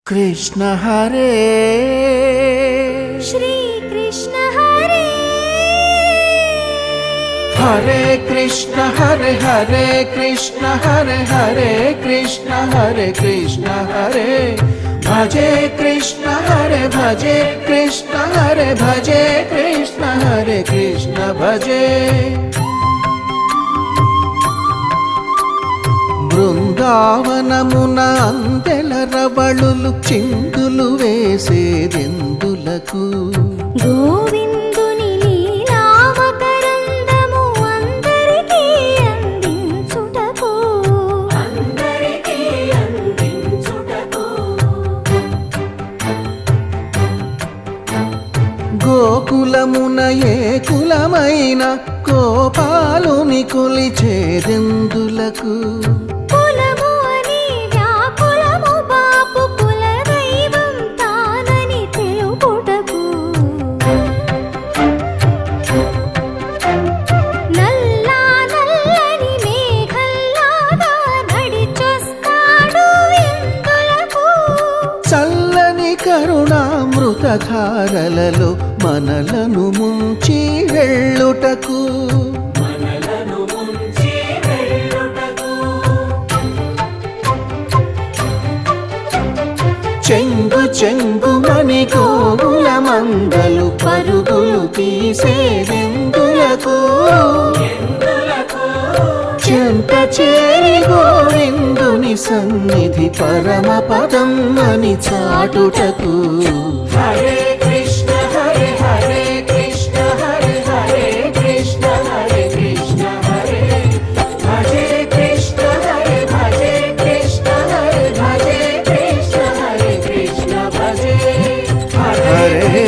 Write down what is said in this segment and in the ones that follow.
कृष्ण हरे श्री कृष्ण हरे हरे कृष्ण हरे हरे कृष्ण हरे हरे कृष्ण हरे कृष्ण हरे भजे कृष्ण हरे भजे कृष्ण हरे भजे कृष्ण हरे कृष्ण भजे బృందావనమున అందెల రవళులు చిందులు వేసేదెందులకు గోవిందుని లీలావతరందము అందరికీ అందించుటకు గోకులమున ఏ కులమైన గోపాలుని కొలిచేదెందులకు కులము అని వ్యాకులము బాపు కుల దైవం తానని తెలుపుటకు నల్లా నల్లని మేఘల్లాగా నడిచొస్తాడు ఇందులకు చల్లని కరుణామృతధారలలో మనలను ముంచి వెళ్ళుటకు చెంగు చెంగుమని గోవుల మందలు పరుగులు తీసేదెందులకు చెంత చేరి గోవిందుని సన్నిధి పరమ పదం అని చాటుటకు హరే కృష్ణ హరే హరే కృష్ణ హరే హరే కృష్ణ హరే కృష్ణ హరే భజే కృష్ణ హరే భజే కృష్ణ హరే భజే కృష్ణ హరే కృష్ణ భజే హరే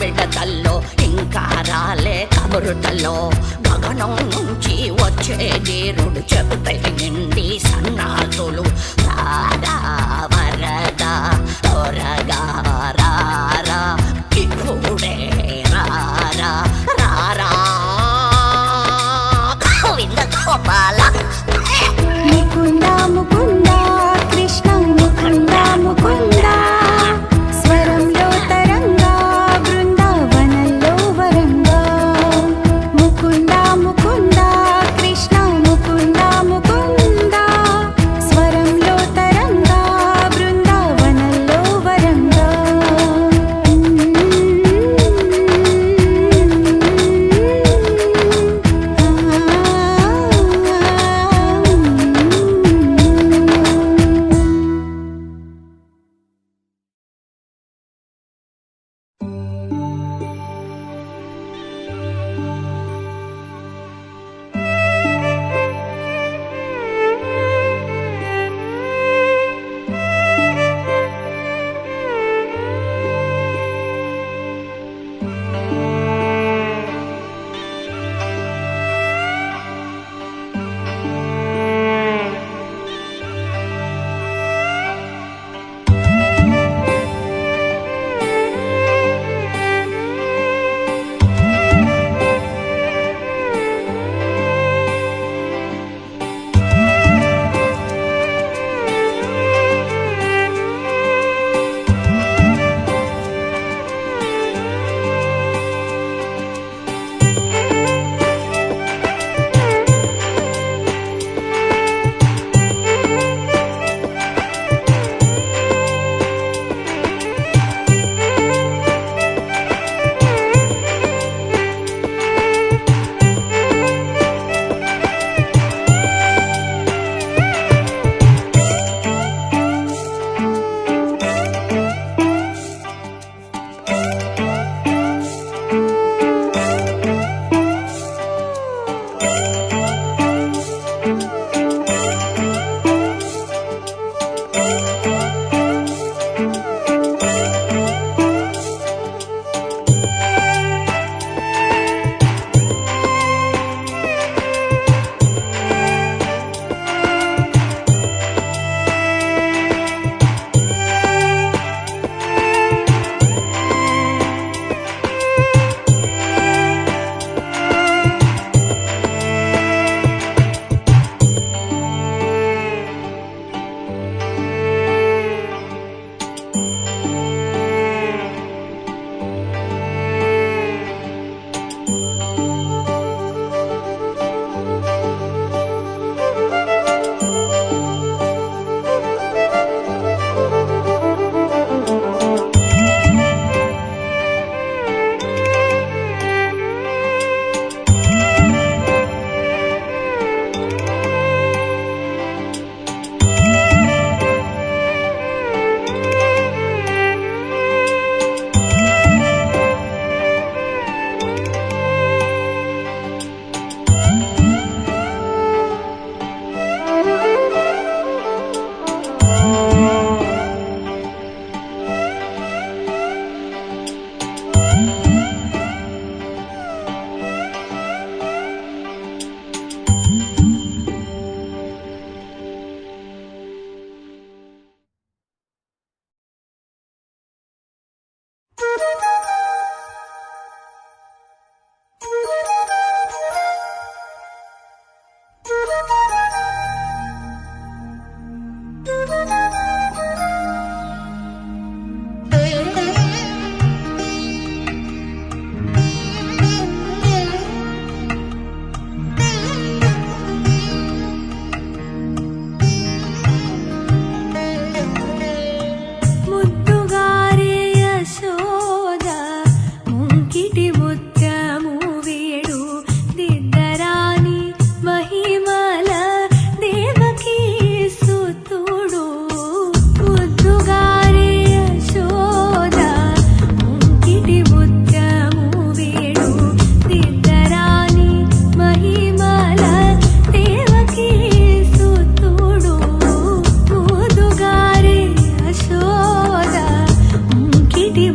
బిడతల్లో ఇంకా రాలే కబురుతల్లో గగనం నుంచి వచ్చే నీరుడు చెబుతే నిండి సన్నాసులు రారా వరదా త్వరగా రారా ఇప్పుడే రారా రారా గోవింద గోపాల ముకుంద ముకుంద కృష్ణ ముకుంద ముకుంద స్వరంలో తరంగా బృందావనంలో వరంగా ముకుంద ముకుంద కృష్ణ ముకుంద ముకుంద స్వరంలో తరంగా బృందావనంలో వరంగా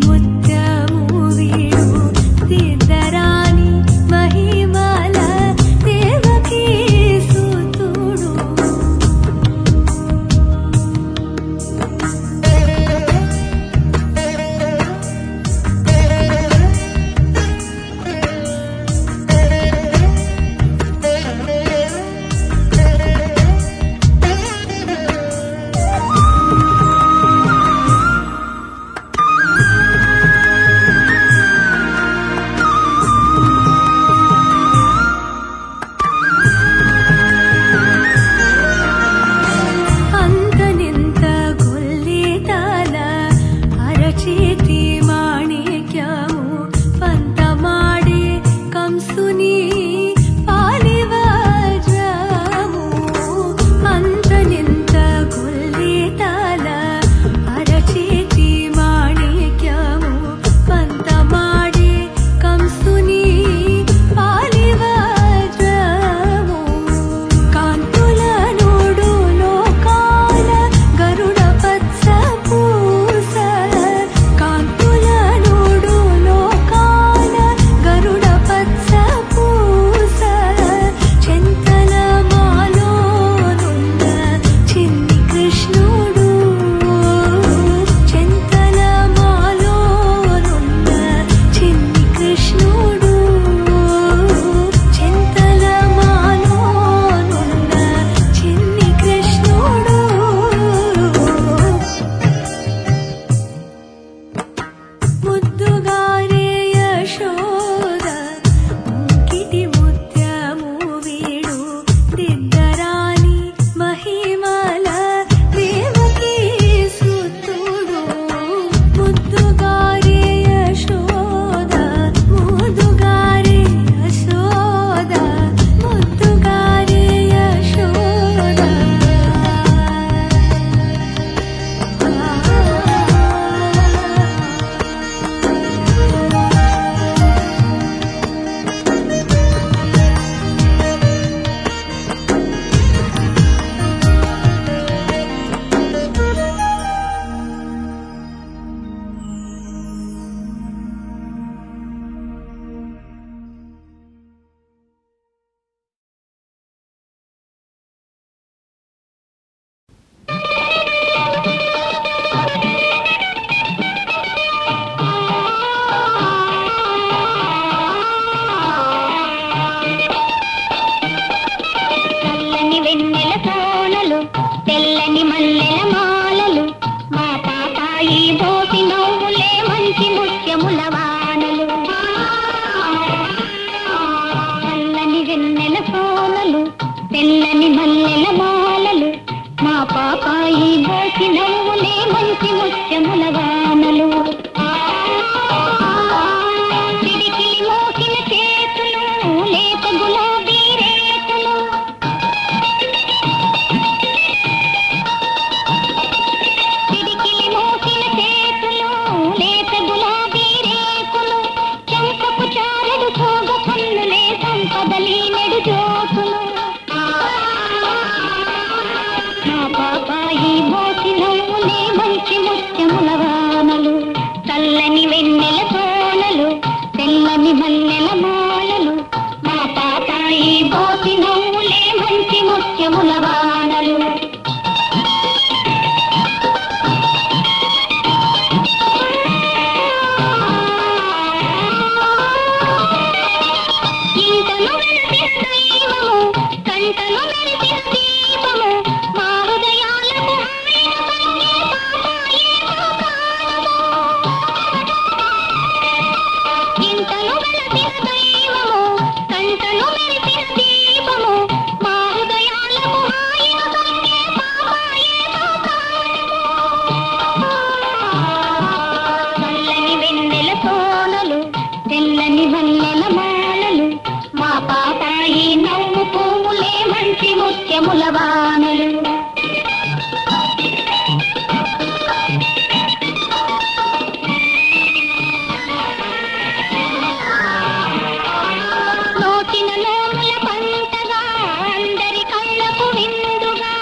ముత్యము పాలివజ్రము అంతనింత గుల్లితాల అరచేతి మాణిక్యము పంతమాడే కంసుని పాలివజ్రము కాంతుల నోడు లోకాల గరుడ పచ్చ పూస కాంతుల నోడు లోకాల గరుడ పచ్చ పూస చింతల మాలోనున్న చిన్ని కృష్ణుడు చింతల మాలోనున్న చిన్ని కృష్ణుడు చింతల మాలోనున్న చిన్ని కృష్ణుడు ముద్దుగారే యశోద ముంకిటి ముత్యము వీడు దిద్దరాని మహిమల దేవకీ సుతుడు ముద్దుగారే యశోద ముద్దుగారే యశోద ముద్దుగారే యశోద చల్లని వెన్నెల కోనలు తెల్లని మల్లెల మాలలు మా పాపాయి బోసి నవ్వులే మంచి ముత్యముల వానలు చల్లని వెన్నెల కోనలు తెల్లని మల్లెల మాలలు మా పాపాయి బోసి నవ్వులే మంచి ముత్యముల వానలు పిడికిలి మోసిన చేతులు లేత గులాబీ రేకులు పిడికిలి మోసిన చేతులు లేత గులాబీ రేకులు చంపపు చారడు సోగ కన్నులే సంపదలి నెడు జోకులు నా పాపాయి మోసి నవ్వులే మంచి ముత్యముల వానలు చల్లని వెన్నెల కోనలు తెల్లని మల్లెల మాలలు మా పాపాయి మోసి నవ్వులే మంచి ముత్యముల వానలు ఇంతను వెలిసిన దైవము కంటను మెరిసిన దీపము మా హృదయాలకు హాయిన పంగే పాపాయే మా ప్రాణము ఇంతను వెలిసిన దైవము కంటను మెరిసిన దీపము మా హృదయాలకు హాయిన పంగే పాపాయే మా ప్రాణము చల్లని వెన్నెల కోనలు తెల్లని మల్లెల మాలలు మా పాపాయి నవ్వు పువ్వులే మంచి ముత్యముల వానలు నోచిన నోముల పంటగా అందరి కళ్ళకు విందుగా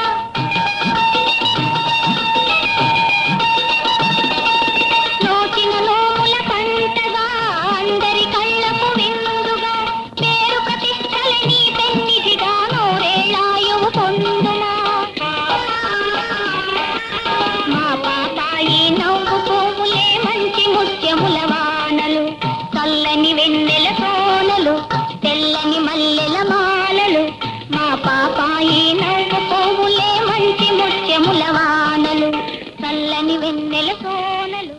నోచిన నోముల పంటగా అందరి కళ్ళకు విందుగా పేరు ప్రతిష్టల నీ పెన్నిధిగా నూరేళ్ళాయువు పొందుమా మా పాపాయి నవ్వు పువ్వులే మంచి ముత్యముల వానలు చల్లని వెన్నెల కోనలు తెల్లని మల్లెల మాలలు మా పాపాయి నవ్వు పువ్వులే మంచి ముత్యముల వానలు చల్లని వెన్నెల కోనలు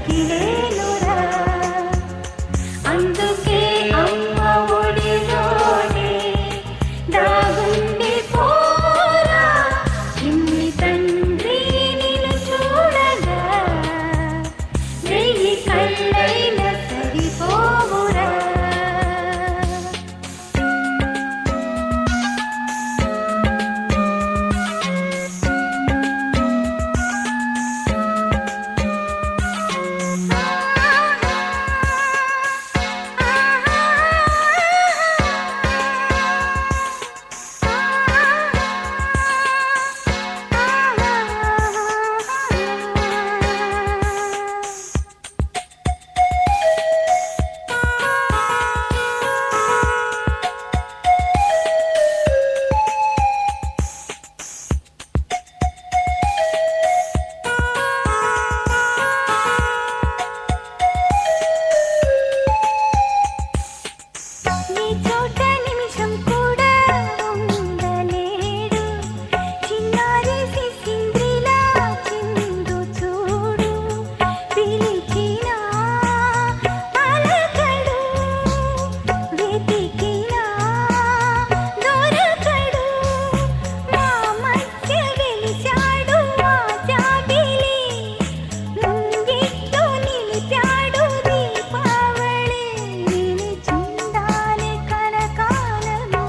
తగిలేనురా అందుకే అమ్మ ఒడిలోనే దాగుండి పోరా చిన్ని తండ్రి నిన్ను చూడగా వెయ్యి కళ్ళైన సరిపోవురా ఈ చోట నిమిషం కూడా ఉండలేడు చిన్నారి సిసింద్రిలా చిందు చూడు పిలిచినా పలకడు వెతికినా దొరకడు మా మధ్య వెలిశాడు మా జాబిలి ముంగిట్లో నిలిపాడు దీపావళి నిలిచిందాలే కలకాలము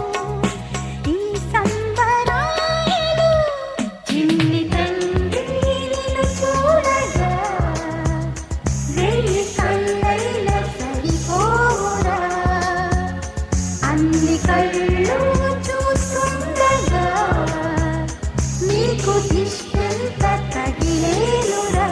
ఈ సంబరాలు చిన్ని తండ్రి నిన్ను చూడగా వెయ్యి కళ్ళైన సరిపోవురా అన్ని కళ్ళు చూస్తుండగా నీకు దిష్టంత తగిలేనురా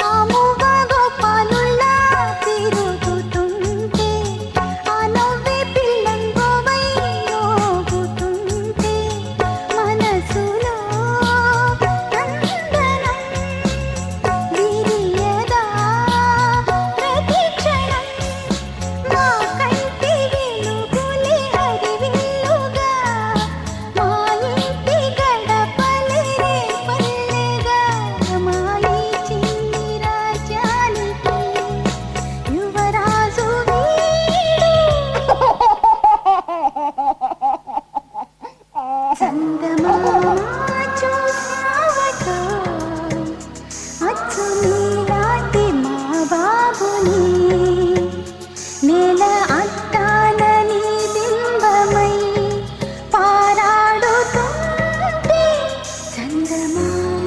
ఆముగా గోపాలుల్లా తిరుగుతుంటే ఆ నవ్వే పిల్లంగోవై యోగుతుంటే మనసులో నందనం విరియదా ప్రతి క్షణం మా కంటి వెలుగులే హరివిల్లుగా మా ఇంటి గడపలే రేపల్లెగా మా ఈ చిన్ని రాజ్యానికి యువరాజు వీడు చందమామ చూసావటో అచ్చు నీలాంటి మా బాబుని నేల అట్టాన నీ బింబమై పారాడుతుంటే చందమామ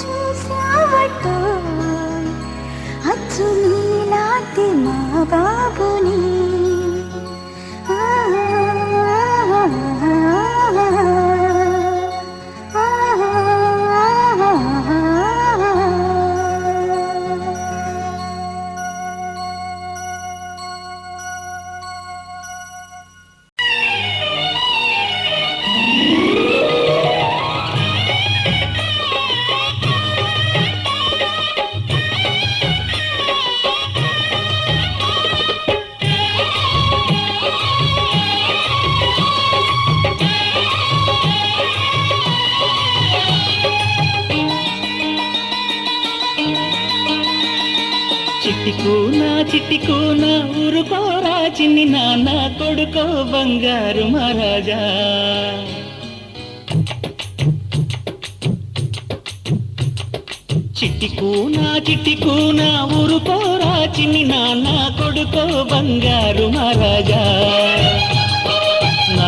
చూసావటో అచ్చు నీలాంటి మా బాబుని చిట్టికూనా ఊరుకోరా చిన్ని నాన్న కొడుకో బంగారు మహారాజా చిట్టికూనా ఊరుకోరా చిన్ని నాన్న కొడుకో బంగారు మహారాజా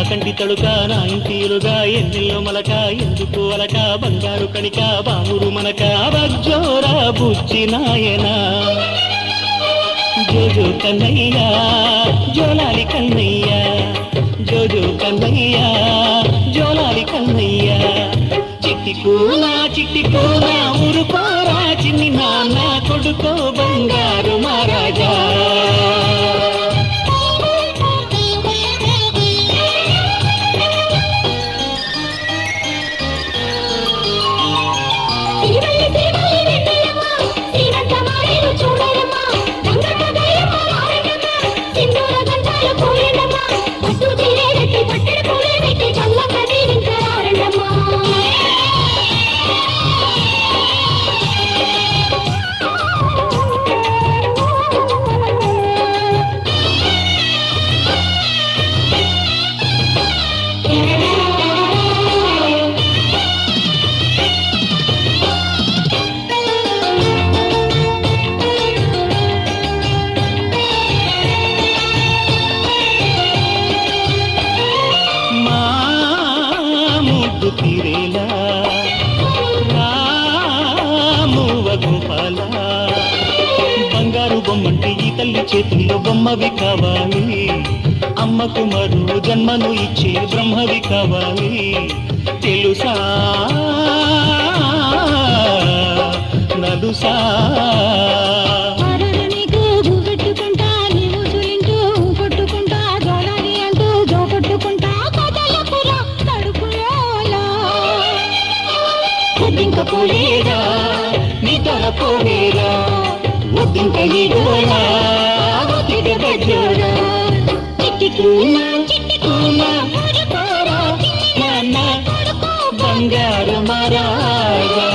కంటి తడుక నా ఇంటిలుగా ఎన్నెల్లో మలక ఎందుకు అలక బంగారు కణిక బామురు మనక బజ్జోరా బుజ్జి నాయనా జోజో కన్నయ్యా జోలాలి కన్నయ్యా జోజో కన్నయ్యా జోలాలి కన్నయ్యా చిట్టి కూనా ఊరుకోరా చిన్ని నాన్న కొడుకో బంగారు మహారాజా బంగారు బొమ్మంటే ఈ తల్లి చేతుల్లో బొమ్మవి కావాలి అమ్మకు మరో జన్మను ఇచ్చే బ్రహ్మవి కావాలి తెలుసా నలుసా పోలేరా నీ తలపోలేరా ఒద్దింక ఈడోరా ఒద్దిగ బజ్జోరా చిట్టి కూనా ఊరుకోరా నాన్న బంగారు మహారాజా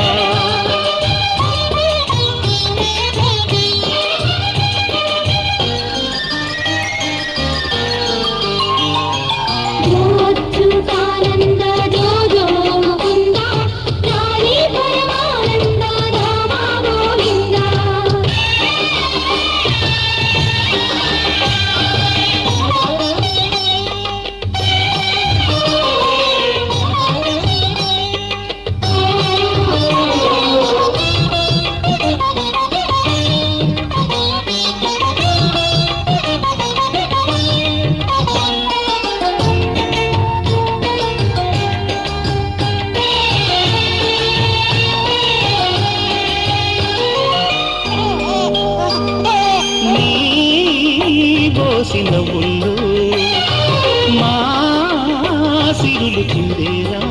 నవ్వుల్లో మా సిరులు చిందేరా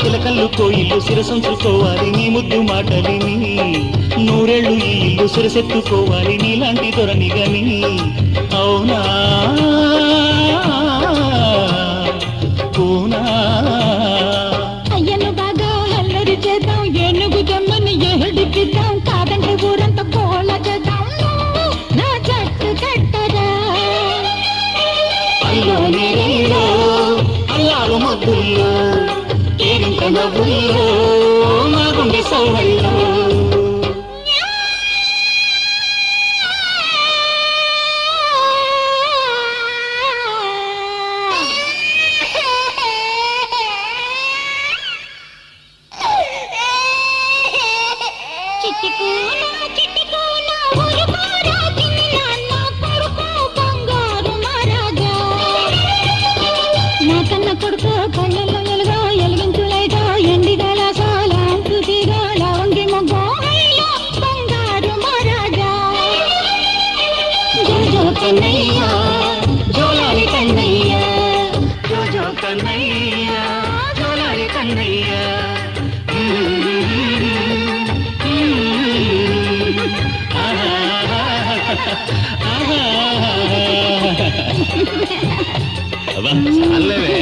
చిలకల్లు కోయిల్లు శిరసంచుకోవాలి నీ ముద్దు మాటలిని నూరేళ్ళు ఈ ఇల్లు శిరసెత్తుకోవాలి నీలాంటి దొరని గని అవునా పూనా అయ్యను బాగా అల్లరి చేద్దాం ఏనుగు జమ్మని ఏడిపిద్దాం కాదంటే ఊరంతా కోళ్ళ చేద్దాం నా జట్టు కట్టరా అల్లారు మద్దుల్లో కేరింత నవ్వుల్లో మా గుండె సౌహల్లో కన్నయ్యా జోలాలి కన్నయ్యా జోజో కన్నయ్యా జోలాలి కన్నయ్యా అబ్బా చాలేవే